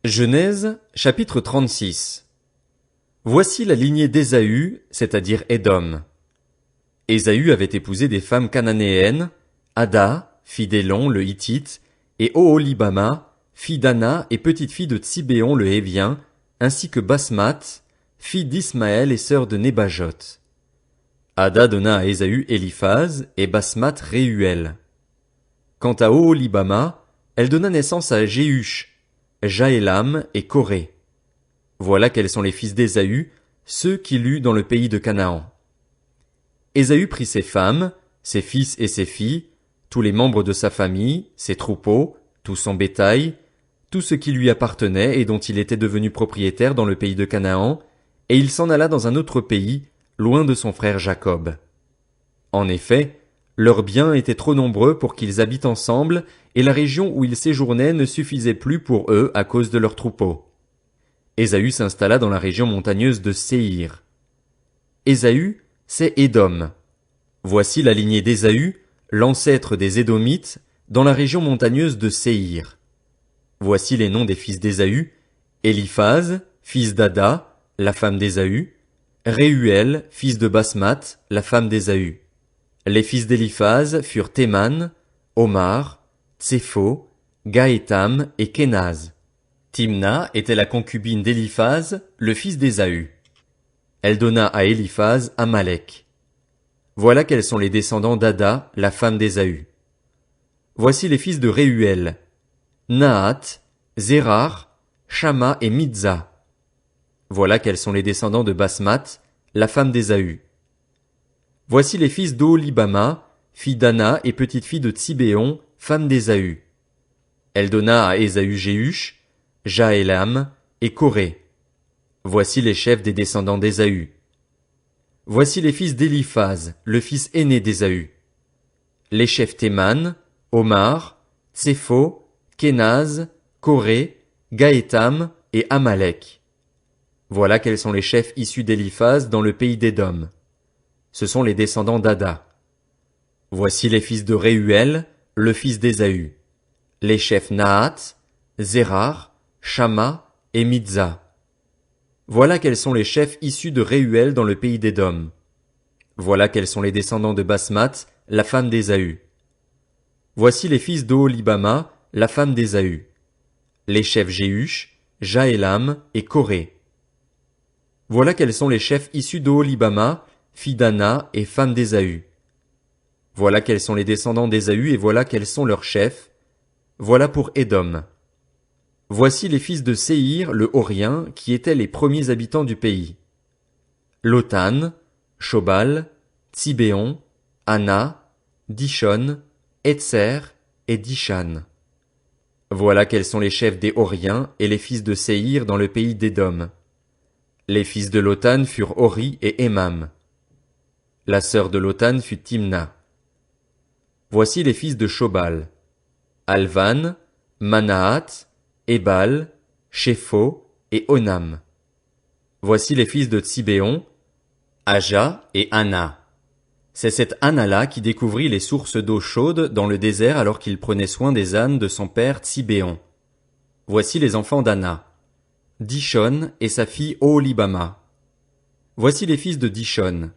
Genèse, chapitre 36. Voici la lignée d'Ésaü, c'est-à-dire Édom. Ésaü avait épousé des femmes cananéennes, Ada, fille d'Élon le Hittite, et Oholibama, fille d'Ana et petite-fille de Tsibéon le Hévien, ainsi que Basmath, fille d'Ismaël et sœur de Nébajot. Ada donna à Ésaü Éliphaz et Basmath Réuel. Quant à Oholibama, elle donna naissance à Jéhush, Jaélam et Coré. Voilà quels sont les fils d'Ésaü, ceux qu'il eut dans le pays de Canaan. Ésaü prit ses femmes, ses fils et ses filles, tous les membres de sa famille, ses troupeaux, tout son bétail, tout ce qui lui appartenait et dont il était devenu propriétaire dans le pays de Canaan, et il s'en alla dans un autre pays, loin de son frère Jacob. En effet, leurs biens étaient trop nombreux pour qu'ils habitent ensemble, et la région où ils séjournaient ne suffisait plus pour eux à cause de leurs troupeaux. Ésaü s'installa dans la région montagneuse de Séhir. Ésaü, c'est Édom. Voici la lignée d'Ésaü, l'ancêtre des Édomites, dans la région montagneuse de Séhir. Voici les noms des fils d'Ésaü: Éliphaz, fils d'Ada, la femme d'Ésaü; Réuel, fils de Basmath, la femme d'Ésaü. Les fils d'Éliphaz furent Théman, Omar, Tsépho, Gaétam et Kénaz. Timna était la concubine d'Éliphaz, le fils d'Ésaü. Elle donna à Éliphaz Amalek. Voilà quels sont les descendants d'Ada, la femme d'Ésaü. Voici les fils de Réuel: Nahat, Zérar, Shama et Mitza. Voilà quels sont les descendants de Basmath, la femme d'Ésaü. Voici les fils d'Oholibama, fille d'Ana et petite-fille de Tsibéon, femme d'Ésaü. Elle donna à Ésaü Jéhush, Jaélam et Coré. Voici les chefs des descendants d'Ésaü. Voici les fils d'Éliphaz, le fils aîné d'Ésaü. Les chefs Théman, Omar, Tsépho, Kénaz, Coré, Gaétam et Amalek. Voilà quels sont les chefs issus d'Éliphaz dans le pays d'Édom. Ce sont les descendants d'Ada. Voici les fils de Réuel, le fils d'Ésaü. Les chefs Nahat, Zérar, Shama et Mitza. Voilà quels sont les chefs issus de Réuel dans le pays d'Édom. Voilà quels sont les descendants de Basmath, la femme d'Ésaü. Voici les fils d'Oholibama, la femme d'Ésaü. Les chefs Jéhush, Jaélam et Coré. Voilà quels sont les chefs issus d'Oholibama, fille d'Ana et femme d'Ésaü. Voilà quels sont les descendants d'Ésaü et voilà quels sont leurs chefs. Voilà pour Édom. Voici les fils de Séhir le Horien qui étaient les premiers habitants du pays: Lotan, Shobal, Tsibéon, Ana, Dishon, Etzer et Dishan. Voilà quels sont les chefs des Horiens et les fils de Séhir dans le pays d'Édom. Les fils de Lotan furent Hori et Émam. La sœur de Lotan fut Timna. Voici les fils de Shobal: Alvan, Manahat, Ébal, Shépho et Onam. Voici les fils de Tsibéon: Aja et Ana. C'est cette Ana-là qui découvrit les sources d'eau chaude dans le désert alors qu'il prenait soin des ânes de son père Tsibéon. Voici les enfants d'Ana: Dishon et sa fille Oholibama. Voici les fils de Dishon: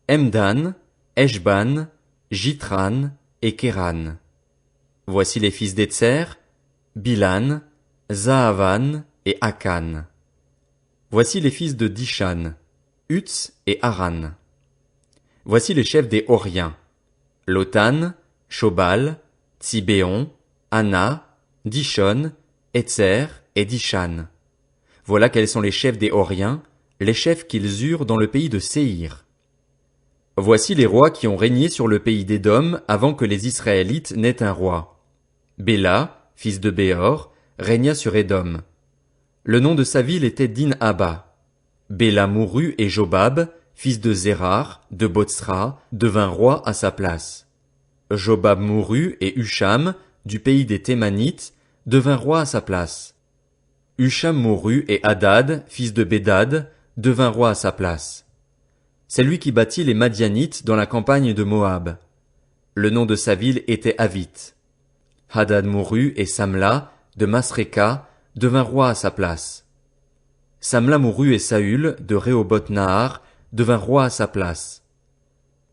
Emdan, Eshban, Jitran et Kéran. Voici les fils d'Etzer: Bilan, Zaavan et Akan. Voici les fils de Dishan: Utz et Aran. Voici les chefs des Horiens: Lotan, Shobal, Tsibéon, Ana, Dishon, Etzer et Dishan. Voilà quels sont les chefs des Horiens, les chefs qu'ils eurent dans le pays de Séhir. Voici les rois qui ont régné sur le pays d'Édom avant que les Israélites n'aient un roi. Béla, fils de Béor, régna sur Édom. Le nom de sa ville était Din-Haba. Béla mourut et Jobab, fils de Zérar, de Botsra, devint roi à sa place. Jobab mourut et Husham, du pays des Thémanites, devint roi à sa place. Husham mourut et Hadad, fils de Bédad, devint roi à sa place. C'est lui qui bâtit les Madianites dans la campagne de Moab. Le nom de sa ville était Avith. Hadad mourut et Samla, de Masréka, devint roi à sa place. Samla mourut et Saül, de Rehoboth-Nahar, devint roi à sa place.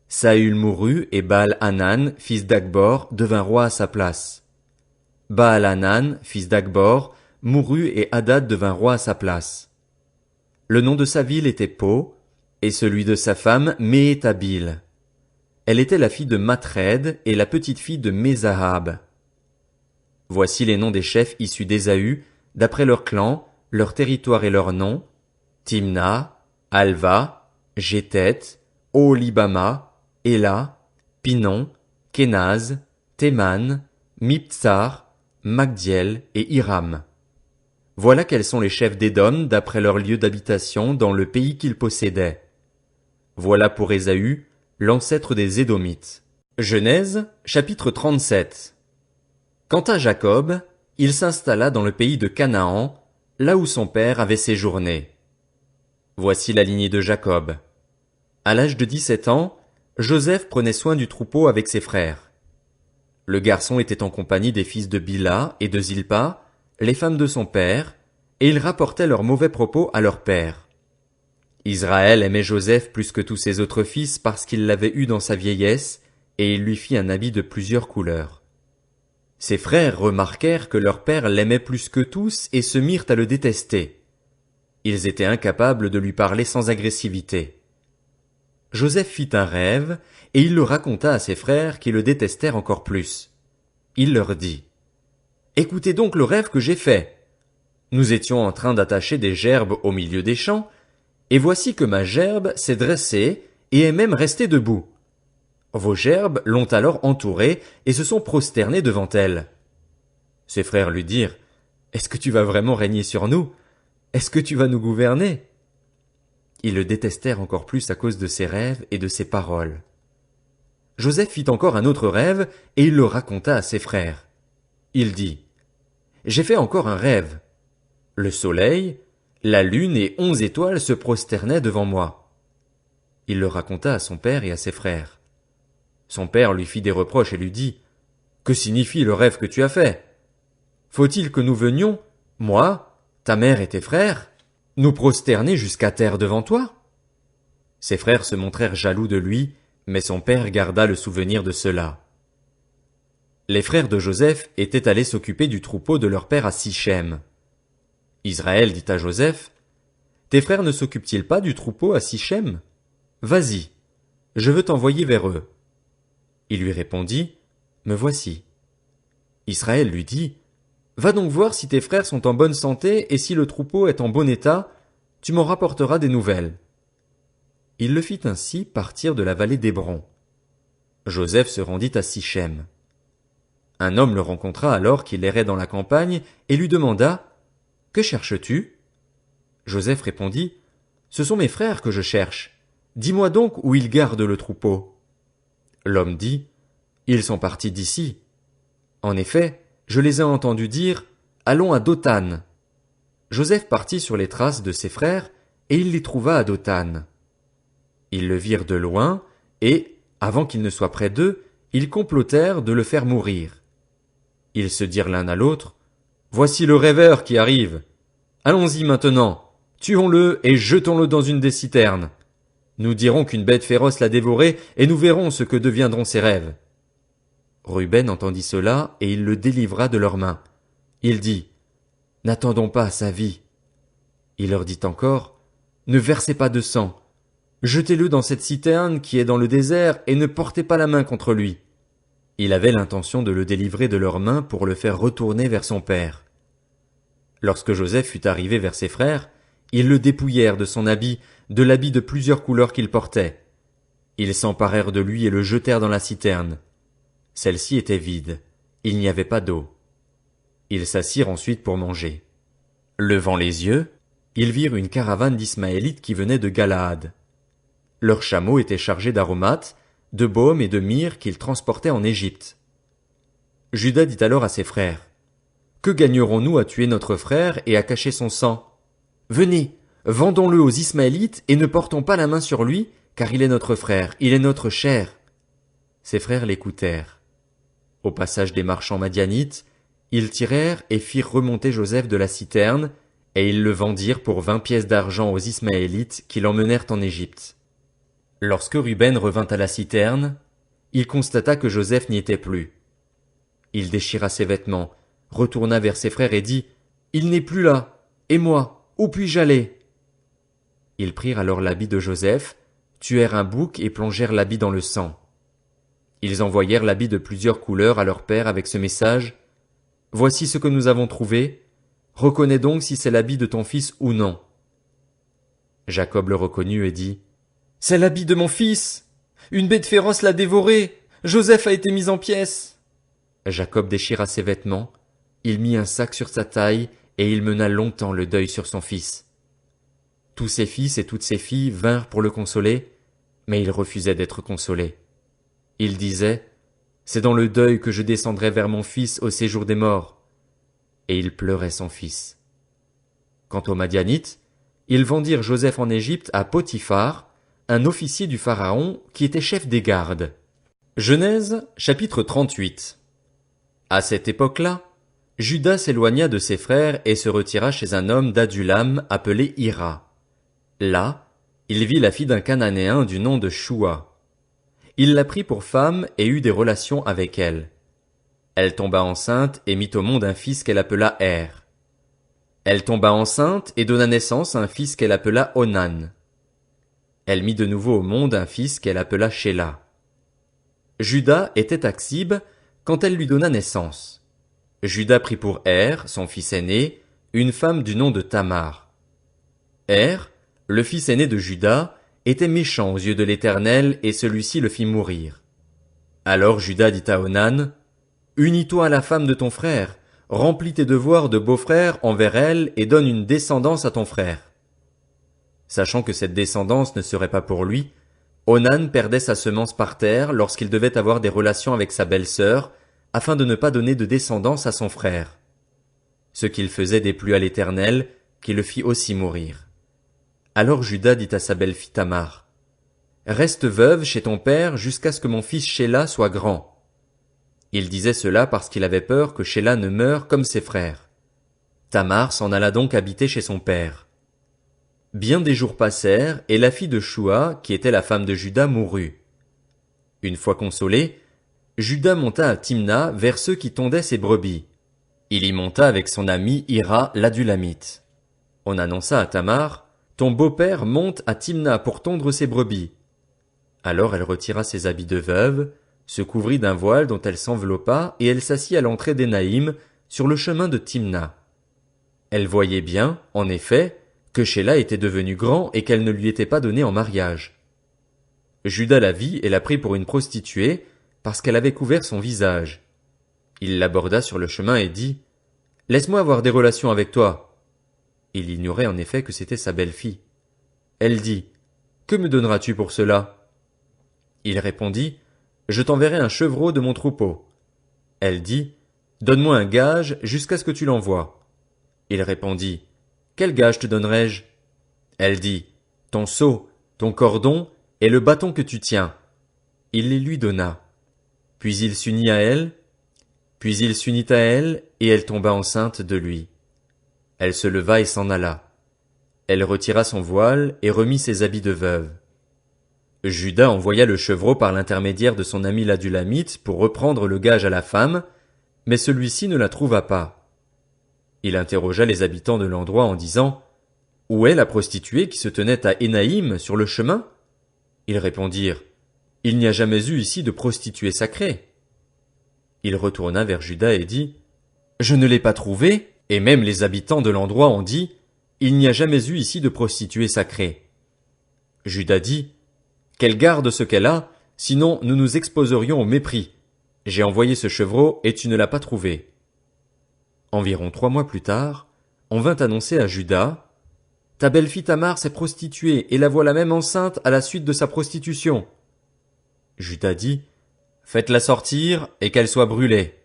Saül mourut et Baal-Hanan, fils d'Akbor, devint roi à sa place. Baal-Hanan, fils d'Akbor, mourut et Hadad devint roi à sa place. Le nom de sa ville était Po, et celui de sa femme Méhétabile. Elle était la fille de Matred et la petite-fille de Mézahab. Voici les noms des chefs issus d'Ésaü, d'après leurs clans, leur territoire et leurs noms: Timna, Alva, Jéthet, Oholibama, Éla, Pinon, Kénaz, Théman, Mibtsar, Magdiel et Hiram. Voilà quels sont les chefs d'Édom d'après leur lieu d'habitation dans le pays qu'ils possédaient. Voilà pour Ésaü, l'ancêtre des Édomites. Genèse, chapitre 37. Quant à Jacob, il s'installa dans le pays de Canaan, là où son père avait séjourné. Voici la lignée de Jacob. À l'âge de 17 ans, Joseph prenait soin du troupeau avec ses frères. Le garçon était en compagnie des fils de Bila et de Zilpa, les femmes de son père, et ils rapportaient leurs mauvais propos à leur père. Israël aimait Joseph plus que tous ses autres fils parce qu'il l'avait eu dans sa vieillesse, et il lui fit un habit de plusieurs couleurs. Ses frères remarquèrent que leur père l'aimait plus que tous et se mirent à le détester. Ils étaient incapables de lui parler sans agressivité. Joseph fit un rêve, et il le raconta à ses frères qui le détestèrent encore plus. Il leur dit: « Écoutez donc le rêve que j'ai fait. Nous étions en train d'attacher des gerbes au milieu des champs, et voici que ma gerbe s'est dressée et est même restée debout. Vos gerbes l'ont alors entourée et se sont prosternés devant elle. » Ses frères lui dirent: « Est-ce que tu vas vraiment régner sur nous? Est-ce que tu vas nous gouverner? » Ils le détestèrent encore plus à cause de ses rêves et de ses paroles. Joseph fit encore un autre rêve et il le raconta à ses frères. Il dit: « J'ai fait encore un rêve. Le soleil, la lune et 11 étoiles se prosternaient devant moi. » Il le raconta à son père et à ses frères. Son père lui fit des reproches et lui dit: « Que signifie le rêve que tu as fait? Faut-il que nous venions, moi, ta mère et tes frères, nous prosterner jusqu'à terre devant toi? » Ses frères se montrèrent jaloux de lui, mais son père garda le souvenir de cela. Les frères de Joseph étaient allés s'occuper du troupeau de leur père à Sichem. Israël dit à Joseph: « Tes frères ne s'occupent-ils pas du troupeau à Sichem? Vas-y, je veux t'envoyer vers eux. » Il lui répondit: « Me voici. » Israël lui dit: « Va donc voir si tes frères sont en bonne santé et si le troupeau est en bon état, tu m'en rapporteras des nouvelles. » Il le fit ainsi partir de la vallée d'Hébron. Joseph se rendit à Sichem. Un homme le rencontra alors qu'il errait dans la campagne et lui demanda: « Que cherches-tu? » Joseph répondit: « Ce sont mes frères que je cherche. Dis-moi donc où ils gardent le troupeau. » L'homme dit: « Ils sont partis d'ici. En effet, je les ai entendus dire: Allons à Dothan. » Joseph partit sur les traces de ses frères, et il les trouva à Dothan. Ils le virent de loin, et, avant qu'il ne soit près d'eux, ils complotèrent de le faire mourir. Ils se dirent l'un à l'autre: « Voici le rêveur qui arrive. Allons-y maintenant, tuons-le et jetons-le dans une des citernes. Nous dirons qu'une bête féroce l'a dévoré, et nous verrons ce que deviendront ses rêves. » Ruben entendit cela, et il le délivra de leurs mains. Il dit: « N'attendons pas sa vie. » Il leur dit encore: « Ne versez pas de sang. Jetez-le dans cette citerne qui est dans le désert, et ne portez pas la main contre lui. » Il avait l'intention de le délivrer de leurs mains pour le faire retourner vers son père. Lorsque Joseph fut arrivé vers ses frères, ils le dépouillèrent de son habit, de l'habit de plusieurs couleurs qu'il portait. Ils s'emparèrent de lui et le jetèrent dans la citerne. Celle-ci était vide. Il n'y avait pas d'eau. Ils s'assirent ensuite pour manger. Levant les yeux, ils virent une caravane d'Ismaélites qui venait de Galaad. Leurs chameaux étaient chargés d'aromates, de baume et de myrrhe qu'ils transportaient en Égypte. Juda dit alors à ses frères: « Que gagnerons-nous à tuer notre frère et à cacher son sang? Venez, vendons-le aux Ismaélites et ne portons pas la main sur lui, car il est notre frère, il est notre chair. » Ses frères l'écoutèrent. Au passage des marchands madianites, Ils tirèrent et firent remonter Joseph de la citerne, et ils le vendirent pour 20 pièces d'argent aux Ismaélites qui l'emmenèrent en Égypte. Lorsque Ruben revint à la citerne, il constata que Joseph n'y était plus. Il déchira ses vêtements, retourna vers ses frères et dit, « Il n'est plus là, et moi, où puis-je aller ?» Ils prirent alors l'habit de Joseph, tuèrent un bouc et plongèrent l'habit dans le sang. Ils envoyèrent l'habit de plusieurs couleurs à leur père avec ce message, « Voici ce que nous avons trouvé, reconnais donc si c'est l'habit de ton fils ou non. » Jacob le reconnut et dit, « C'est l'habit de mon fils! Une bête féroce l'a dévoré! Joseph a été mis en pièces! » Jacob déchira ses vêtements, il mit un sac sur sa taille, et il mena longtemps le deuil sur son fils. Tous ses fils et toutes ses filles vinrent pour le consoler, mais il refusait d'être consolé. Il disait, « C'est dans le deuil que je descendrai vers mon fils au séjour des morts. » Et il pleurait son fils. Quant aux Madianites, ils vendirent Joseph en Égypte à Potiphar, un officier du Pharaon qui était chef des gardes. Genèse, chapitre 38. À cette époque-là, Juda s'éloigna de ses frères et se retira chez un homme d'Adulam appelé Hira. Là, il vit la fille d'un Cananéen du nom de Shua. Il la prit pour femme et eut des relations avec elle. Elle tomba enceinte et mit au monde un fils qu'elle appela Er. Elle tomba enceinte et donna naissance à un fils qu'elle appela Onan. Elle mit de nouveau au monde un fils qu'elle appela Shéla. Juda était à Ksib quand elle lui donna naissance. Juda prit pour Er, son fils aîné, une femme du nom de Tamar. Er, le fils aîné de Juda, était méchant aux yeux de l'Éternel et celui-ci le fit mourir. Alors Juda dit à Onan, « Unis-toi à la femme de ton frère, remplis tes devoirs de beau-frère envers elle et donne une descendance à ton frère. » Sachant que cette descendance ne serait pas pour lui, Onan perdait sa semence par terre lorsqu'il devait avoir des relations avec sa belle-sœur, afin de ne pas donner de descendance à son frère. Ce qu'il faisait déplut à l'Éternel, qui le fit aussi mourir. Alors Juda dit à sa belle-fille Tamar, « Reste veuve chez ton père jusqu'à ce que mon fils Shéla soit grand. » Il disait cela parce qu'il avait peur que Shéla ne meure comme ses frères. Tamar s'en alla donc habiter chez son père. Bien des jours passèrent, et la fille de Shua, qui était la femme de Juda, mourut. Une fois consolé, Juda monta à Timna vers ceux qui tondaient ses brebis. Il y monta avec son ami Hira l'Adulamite. On annonça à Tamar, « Ton beau-père monte à Timna pour tondre ses brebis. » Alors elle retira ses habits de veuve, se couvrit d'un voile dont elle s'enveloppa, et elle s'assit à l'entrée d'Énaïm, sur le chemin de Timna. Elle voyait bien, en effet, que Shéla était devenu grand et qu'elle ne lui était pas donnée en mariage. Juda la vit et la prit pour une prostituée, parce qu'elle avait couvert son visage. Il l'aborda sur le chemin et dit, « Laisse-moi avoir des relations avec toi. » Il ignorait en effet que c'était sa belle-fille. Elle dit, « Que me donneras-tu pour cela ?» Il répondit, « Je t'enverrai un chevreau de mon troupeau. » Elle dit, « Donne-moi un gage jusqu'à ce que tu l'envoies. » Il répondit, « Quel gage te donnerai-je » Elle dit, « Ton seau, ton cordon et le bâton que tu tiens. » Il les lui donna. Puis il s'unit à elle, et elle tomba enceinte de lui. Elle se leva et s'en alla. Elle retira son voile et remit ses habits de veuve. Juda envoya le chevreau par l'intermédiaire de son ami l'Adulamite pour reprendre le gage à la femme, mais celui-ci ne la trouva pas. Il interrogea les habitants de l'endroit en disant, « Où est la prostituée qui se tenait à Énaïm sur le chemin ?» Ils répondirent, « Il n'y a jamais eu ici de prostituée sacrée. » Il retourna vers Juda et dit, « Je ne l'ai pas trouvée, et même les habitants de l'endroit ont dit, il n'y a jamais eu ici de prostituée sacrée. » Juda dit, « Qu'elle garde ce qu'elle a, sinon nous nous exposerions au mépris. J'ai envoyé ce chevreau et tu ne l'as pas trouvé. » Environ 3 mois plus tard, on vint annoncer à Juda, « Ta belle-fille Tamar s'est prostituée et la voilà même enceinte à la suite de sa prostitution. » Juda dit, « Faites-la sortir et qu'elle soit brûlée. »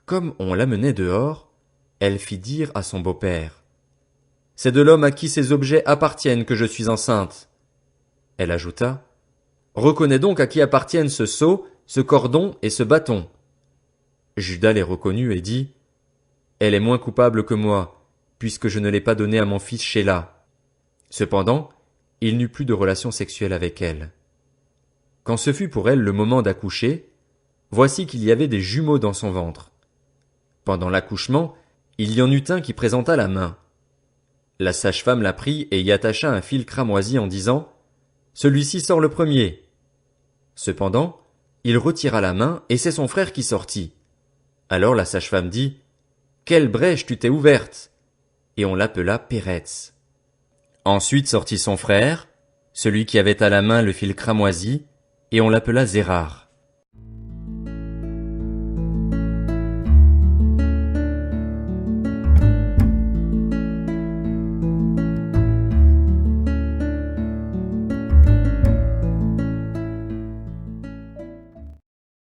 Comme on l'amenait dehors, elle fit dire à son beau-père, « C'est de l'homme à qui ces objets appartiennent que je suis enceinte. » Elle ajouta, « Reconnais donc à qui appartiennent ce seau, ce cordon et ce bâton. » Juda les reconnut et dit, Elle est moins coupable que moi, puisque je ne l'ai pas donnée à mon fils Shéla. Cependant, il n'eut plus de relations sexuelles avec elle. Quand ce fut pour elle le moment d'accoucher, voici qu'il y avait des jumeaux dans son ventre. Pendant l'accouchement, il y en eut un qui présenta la main. La sage-femme la prit et y attacha un fil cramoisi en disant « Celui-ci sort le premier ». Cependant, il retira la main et c'est son frère qui sortit. Alors la sage-femme dit « Quelle brèche tu t'es ouverte ?» Et on l'appela Péretz. Ensuite sortit son frère, celui qui avait à la main le fil cramoisi, et on l'appela Zérar.